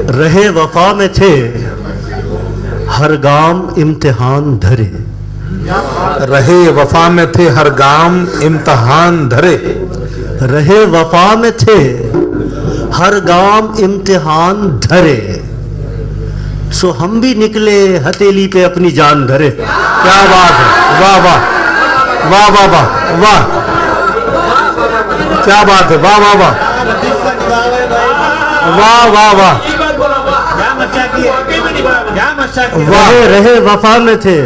रहे वफा में थे हर गाम इम्तिहान धरे। रहे वफा में थे हर गाम इम्तिहान धरे। रहे वफा में थे हर गाम इम्तिहान धरे। सो हम भी निकले हथेली पे अपनी जान धरे। क्या बात है, वाह वाह वाह वाह वाह वाह, क्या बात है, वाह वाह वाह वाह वाह वाह। रहे वफा में थे,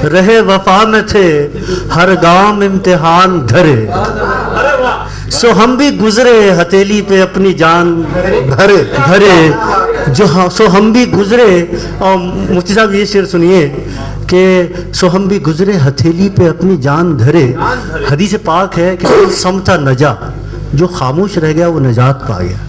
रहे वफा में थे हर गाम इम्तिहान धरे। सो हम भी गुजरे हथेली पे अपनी जान धरे धरे। सो हम भी गुजरे। और मुफ्ती साहब ये शेर सुनिए कि सो हम भी गुजरे हथेली पे अपनी जान धरे। हदीस पाक है कि समता नजा, जो खामोश रह गया वो नजात पा गया,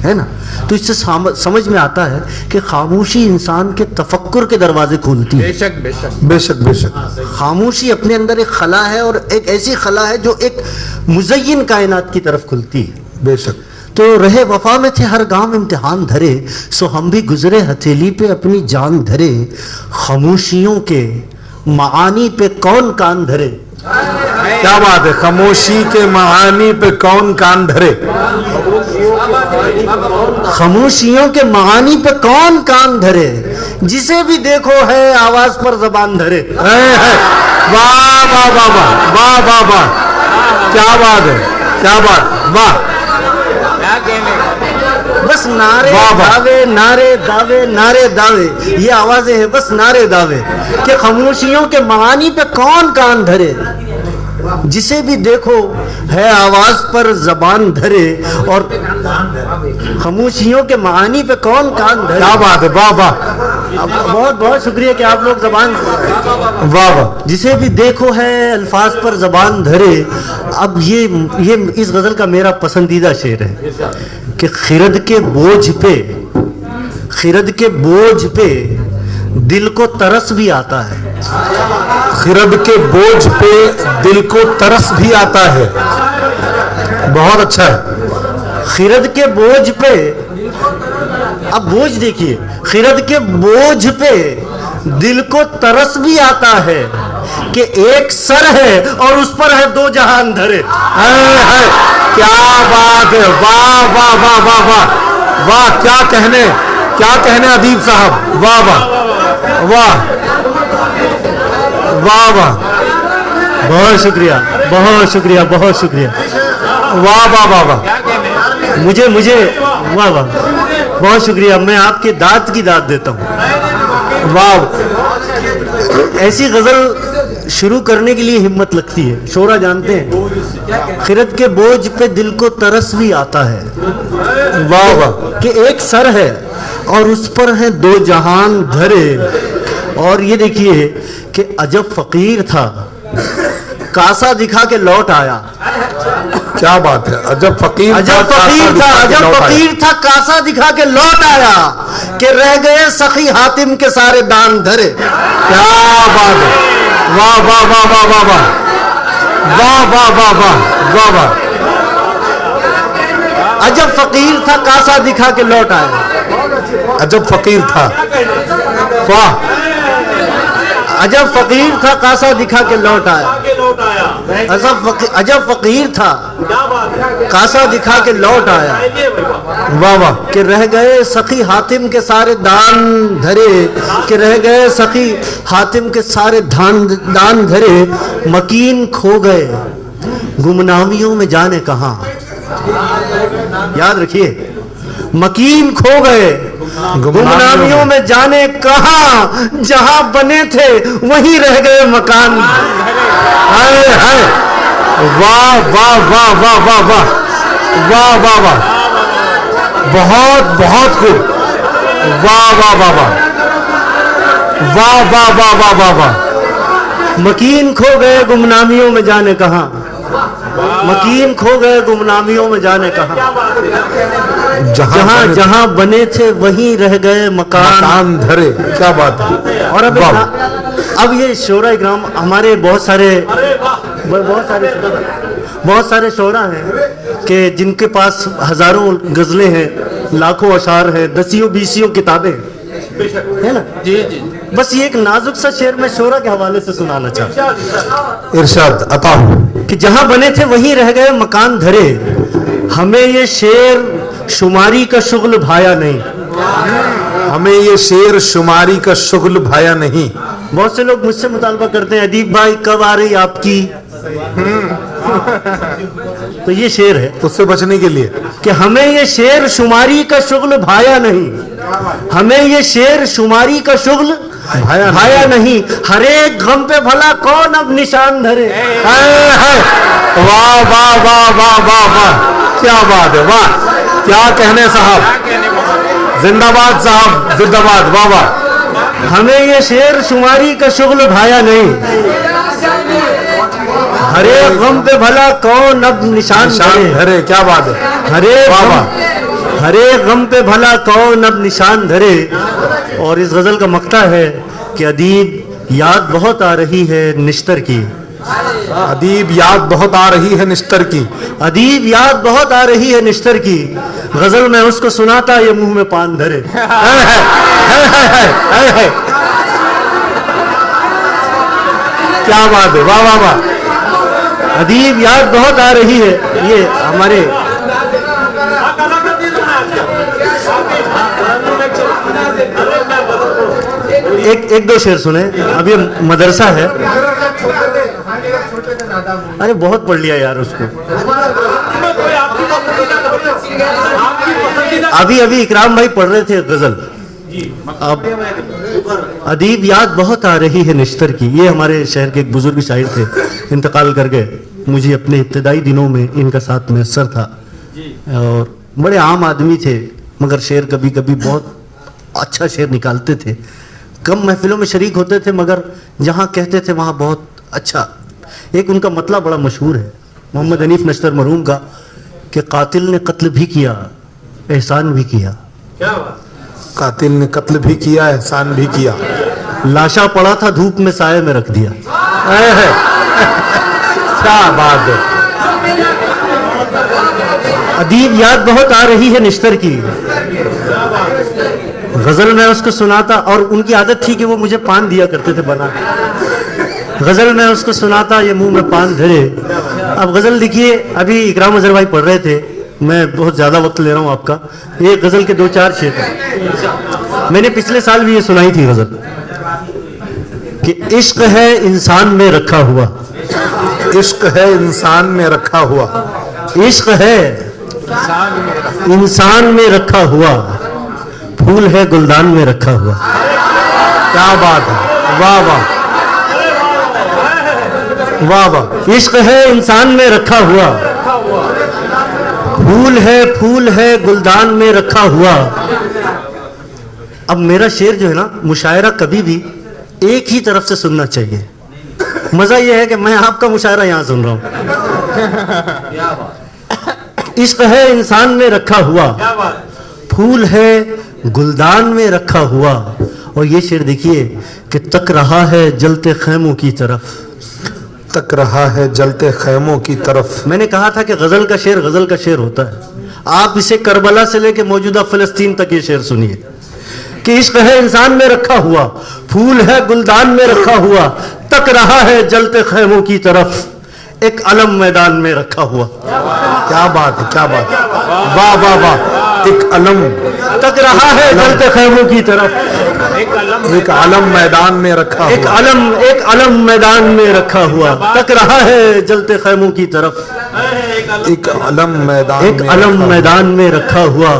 है ना। तो इससे समझ में आता है कि खामोशी इंसान के तफक्कुर के दरवाजे खोलती है। बेशक बेशक बेशक बेशक। खामोशी अपने अंदर एक खला है, और एक ऐसी खला है जो एक मुज़य्यिन कायनात की तरफ खुलती है। बेशक। तो रहे वफा में थे हर गाम इम्तिहान धरे। सो हम भी गुजरे हथेली पे अपनी जान धरे। खामोशियों के मानी पे कौन कान धरे। क्या बात है, खामोशी के मानी पे कौन कान धरे। खामोशियों के मानी पे कौन कान धरे। जिसे भी देखो है आवाज पर जबान धरे। वाह वाह वाह वाह वाह वाह वाह, क्या बात है, क्या बात, वाह। बस नारे दावे, नारे दावे, नारे दावे, ये आवाजें हैं, बस नारे दावे कि खामोशियों के मानी पे कौन कान धरे। जिसे भी देखो है आवाज पर जबान धरे। और खामोशियों के मानी पे कौन कान धरे। क्या बात है, वाह वाह। बहुत बहुत शुक्रिया कि आप लोग जबान, वाह वाह। जिसे भी देखो है अल्फाज पर जबान धरे। अब ये इस गजल का मेरा पसंदीदा शेर है कि खिरद के बोझ पे, खिरद के बोझ पे दिल को तरस भी आता है। खिरद के बोझ पे दिल को तरस भी आता है। बहुत अच्छा है। खिरद के बोझ पे, अब बोझ देखिए, खिरद के बोझ पे दिल को तरस भी आता है कि एक सर है और उस पर है दो जहान धरे। है। क्या बात है, वाह वाह वाह वाह वाह वाह, क्या कहने अदीब साहब, वाह वाह वाह वाह वाह। बहुत शुक्रिया, बहुत शुक्रिया, बहुत शुक्रिया। वाह वाह वाह वाह। मुझे वाह वाह, बहुत शुक्रिया। मैं आपके दाद की दाद देता हूँ। वाह। ऐसी गजल शुरू करने के लिए हिम्मत लगती है। शोरा जानते हैं, खिरद के बोझ पे दिल को तरस भी आता है। वाह वाह। कि एक सर है और उस पर है दो जहान धरे। और ये देखिए कि अजब फकीर था कासा दिखा के लौट आया। क्या बात है, अजब फकीर था, अजब फकीर था कासा दिखा के लौट आया कि रह गए सखी हातिम के सारे दान धरे। क्या बात है, वाह वाह वाह वाह वाह वाह वाह वाह वाह वाह वाह वाह। अजब फकीर था कासा दिखा के लौट आया। अजब फकीर था, वाह। अजब फकीर था कासा दिखा के लौट आया। अजब फकीर था कासा दिखा के लौट आया। वाह वाह। कि रह गए सखी हातिम के सारे दान धरे। कि रह गए सखी हातिम के सारे दान धरे। मकीन खो गए गुमनामियों में जाने कहां। याद रखिए, मकीन खो गए गुमनामियों में जाने कहां। जहां बने थे वहीं रह गए मकान। हाय हाय, वाह वाह वाह वाह वाह वाह वाह वाह वाह, बहुत बहुत खूब, वाह वाह वाह वाह वाह वाह वाह वाह वाह वाह। मकीन खो गए गुमनामियों में जाने कहां। मकीन खो गए गुमनामियों में जाने कहां। जहां जहां बने थे वहीं रह गए मकान धरे। क्या बात है। और अब ये शोरा इकराम हमारे बहुत सारे शोरा हैं कि जिनके पास हजारों गजलें हैं, लाखों अशार हैं, दसियों बीसियों किताबें है ना। जी जी बस ये एक नाजुक सा शेर मैं शोरा के हवाले से सुनाना चाहता हूँ इरशाद अता हो। कि जहां बने थे वहीं रह गए मकान धरे, हमें ये शेर शुमारी का शुगल भाया नहीं। हमें ये शेर शुमारी का शुगल भाया नहीं। बहुत से लोग मुझसे मुतालबा करते हैं, अदीब भाई कब आ रही आपकी। तो ये शेर है उससे बचने के लिए कि हमें ये शेर शुमारी का शुगल भाया नहीं, हमें ये शेर शुमारी का शुगल भाया नहीं। हर एक गम पे भला कौन अब निशान धरे। वाह वाह वाह वाह वाह वाह, क्या बात है, वाह क्या कहने साहब, जिंदाबाद साहब जिंदाबाद, वाह वाह। हमें ये शेर शुमारी का शुगल भाया नहीं, हरे गम पे भला कौन अब निशान धरे। धरे, क्या बात है, हरे वाह गम, वाह। हरे गम पे भला कौन अब निशान धरे। और इस गजल का मक्ता है कि अदीब याद बहुत आ रही है निश्तर की, अदीब याद बहुत आ रही है निश्तर की, अदीब याद बहुत आ रही है निश्तर की। गजल में उसको सुनाता ये मुंह में पान धरे। क्या बात है, वाह वाह वाह। अदीब याद बहुत आ रही है। ये हमारे एक दो शेर सुने। अब ये मदरसा है, अरे बहुत पढ़ लिया यार उसको। अभी इकराम भाई पढ़ रहे थे गजल। अब अदीब याद बहुत आ रही है निश्तर की, ये हमारे शहर के एक बुजुर्ग शायर थे, इंतकाल कर गए। मुझे अपने इब्तदाई दिनों में इनका साथ मैसर था और बड़े आम आदमी थे, मगर शेर कभी कभी बहुत अच्छा शेर निकालते थे। कम महफिलों में शरीक होते थे, मगर जहाँ कहते थे वहाँ बहुत अच्छा। एक उनका मतलब बड़ा मशहूर है मोहम्मद हनीफ नश्तर मरहूम का कि कातिल ने कत्ल भी किया, एहसान भी किया। कातिल ने कत्ल भी किया, एहसान भी किया। लाशा पड़ा था धूप में साये में रख दिया। क्या बात है। अदीब याद बहुत आ रही है निश्तर की, गजल में उसको सुनाता। और उनकी आदत थी कि वो मुझे पान दिया करते थे बना। गजल में उसको सुनाता ये मुंह में पान धरे। अब गजल लिखिए, अभी इकराम अजहर भाई पढ़ रहे थे, मैं बहुत ज्यादा वक्त ले रहा हूं आपका। ये गजल के 2-4 शेर मैंने पिछले साल भी ये सुनाई थी गजल कि इश्क है इंसान में रखा हुआ, इश्क है इंसान में रखा हुआ, इश्क है इंसान में रखा हुआ, फूल है गुलदान में रखा हुआ। क्या बात है, वाह वाह वाह वाह। इश्क है इंसान में रखा हुआ, फूल है गुलदान में रखा हुआ। अब मेरा शेर जो है ना, मुशायरा कभी भी एक ही तरफ से सुनना चाहिए। मजा यह है कि मैं आपका मुशायरा यहां सुन रहा हूं। इश्क है इंसान में रखा हुआ, फूल है गुलदान में रखा हुआ। और ये शेर देखिए कि तक रहा है जलते खैमों की तरफ, तक रहा है जलते खैमों की तरफ। मैंने कहा था कि गजल का शेर होता है। आप इसे करबला से लेकर मौजूदा फिलिस्तीन तक ये शेर सुनिए कि इश्क है इंसान में रखा हुआ, फूल है गुलदान में रखा हुआ, तक रहा है जलते खैमों की तरफ, एक अलम मैदान में रखा हुआ। क्या बात है, क्या बात है, वाह वाह वाह। एक अलम तक रहा है जलते खैमों की तरफ, एक अलम मैदान में रखा एक हुआ, अलम मैदान में रखा हुआ, तक रहा है जलते खैमों की तरफ, एक अलम मैदान एक में अलम रखा मैदान में रखा हुआ।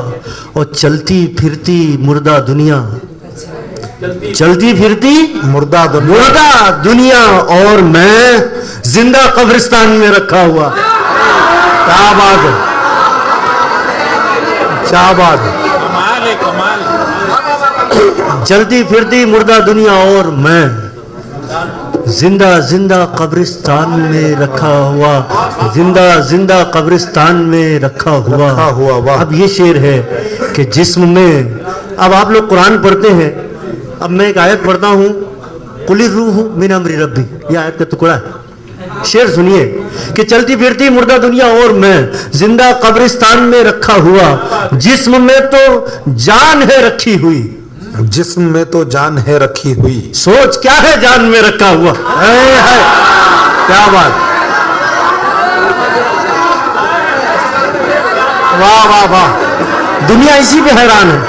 और चलती फिरती मुर्दा दुनिया, चलती फिरती मुर्दा दुनिया। मुर्दा दुनिया, और मैं जिंदा कब्रिस्तान में रखा हुआ। क्या बात है, क्या बात है। कमाल है, कमाल। चलती फिरती मुर्दा दुनिया और मैं जिंदा कब्रिस्तान में रखा हुआ, जिंदा कब्रिस्तान में रखा हुआ। वाह। अब ये शेर है कि जिस्म में, अब आप लोग कुरान पढ़ते हैं, अब मैं एक आयत पढ़ता हूँ, कुलिर रूह मिन अम्रि रब्बी, ये आयत का टुकड़ा है। शेर सुनिए कि चलती फिरती मुर्दा दुनिया और मैं जिंदा कब्रिस्तान में रखा हुआ, जिस्म में तो जान है रखी हुई। जिस्म में तो जान है रखी हुई, सोच क्या है जान में रखा हुआ। है। क्या बात, वाह वाह वाह। दुनिया इसी पे हैरान है।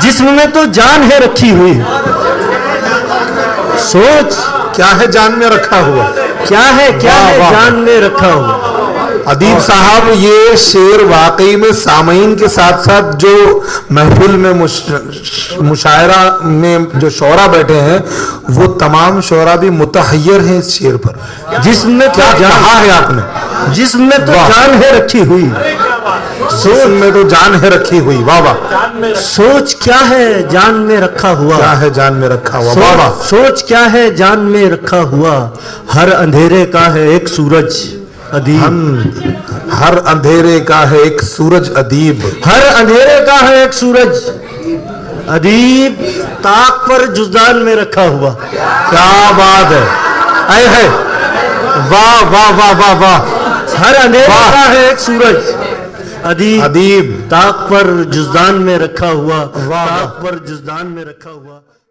जिस्म में तो जान है रखी हुई, सोच क्या है जान में रखा हुआ। क्या है वाह, वाह। जान में रखा हुआ। अदीब साहब, ये शेर वाकई में सामीन के साथ साथ जो महफिल में मुशायरा में जो शोरा बैठे हैं वो तमाम शोरा भी मुतहय्यर हैं इस शेर पर। जिसमें क्या तो कहा है आपने, जिसमें तो वाह। जान है रखी हुई, जिस्म में तो जान है रखी हुई। वाह वाह। सोच क्या है जान में रखा हुआ। क्या है जान में रखा हुआ। वाह वाह। सोच क्या है जान में रखा हुआ, हर अंधेरे का है एक सूरज अदीब। हर अंधेरे का है एक सूरज अदीब। हर अंधेरे का है एक सूरज अदीब, ताक पर जुज़दान में रखा हुआ। क्या बात है, आए है। वाह वाह वाह वाह वाह। हर अंधेरे वाह। का है एक सूरज अदीब, अदीब। ताक पर जुज़दान में रखा हुआ। वाह। ताक पर जुज़दान में रखा हुआ।